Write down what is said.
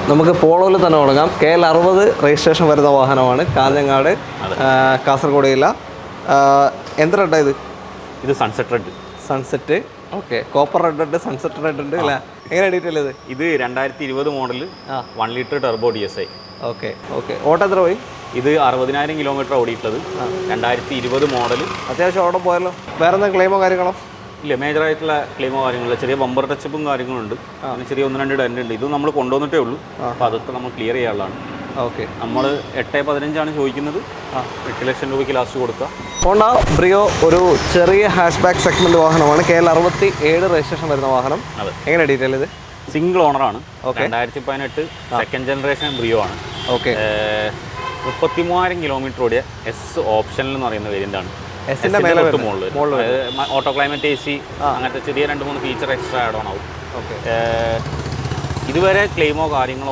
നമുക്ക് പോളോയിൽ തന്നെ തുടങ്ങാം. KL60 രജിസ്ട്രേഷൻ വരുന്ന വാഹനമാണ്. കാഞ്ഞങ്ങാട്, കാസർഗോഡ് ജില്ല. എന്ത് റെഡാ ഇത്? ഇത് sunset red. Sunset, okay. Copper red ഉണ്ട്, സൺസെറ്റ് റെഡ് ഉണ്ട് അല്ലേ? എങ്ങനെ ഡീറ്റെയിൽ ഇത്? ഇത് 2020 model 1 litre turbo DSi. Okay okay. ഓട്ടം എത്ര പോയി? ഇത് 60,000 കിലോമീറ്റർ ഓടിയിട്ടുള്ളത്. 2020 മോഡൽ. അത്യാവശ്യം ഓടം പോയല്ലോ. വേറെ എന്തെങ്കിലും ക്ലെയിമോ കാര്യങ്ങളോ? ഇല്ല, മേജറായിട്ടുള്ള ക്ലെയിമോ കാര്യങ്ങളില്ല. ചെറിയ ബമ്പർ ടച്ചപ്പും കാര്യങ്ങളുണ്ട്. പിന്നെ ചെറിയ 1-2 ഡെൻ്റ് ഉണ്ട്. ഇത് നമ്മൾ കൊണ്ടുവന്നിട്ടേ ഉള്ളൂ. അപ്പോൾ അതൊക്കെ നമ്മൾ ക്ലിയർ ചെയ്യാനുള്ളതാണ്. ഓക്കെ. നമ്മൾ 8.15 ചോദിക്കുന്നത്. 8 ലക്ഷം രൂപയ്ക്ക് ലാസ്റ്റ് കൊടുക്കുക. ഹോണ്ട ബ്രിയോ ഒരു ചെറിയ ഹാഷ് ബാക്ക് സെഗ്മെൻറ്റ് വാഹനമാണ്. KL67 രജിസ്ട്രേഷൻ വരുന്ന വാഹനം. അതെ. എങ്ങനെ ഡീറ്റെയിൽ ഇത്? സിംഗിൾ ഓണറാണ്. 2018 സെക്കൻഡ് ജനറേഷൻ ബ്രിയോ ആണ്. ഓക്കെ. 33,000 കിലോമീറ്റർ ഓടിയ എസ് ഓപ്ഷനിൽ എന്ന് പറയുന്ന വേരിയൻ്റാണ്. മുകളിൽ ഓട്ടോ ക്ലൈമറ്റ് AC അങ്ങനത്തെ ചെറിയ 2-3 ഫീച്ചർ എക്സ്ട്രാ ആഡ് ഓൺ ആവും. ഓക്കെ. ഇതുവരെ ക്ലെയിമോ കാര്യങ്ങളോ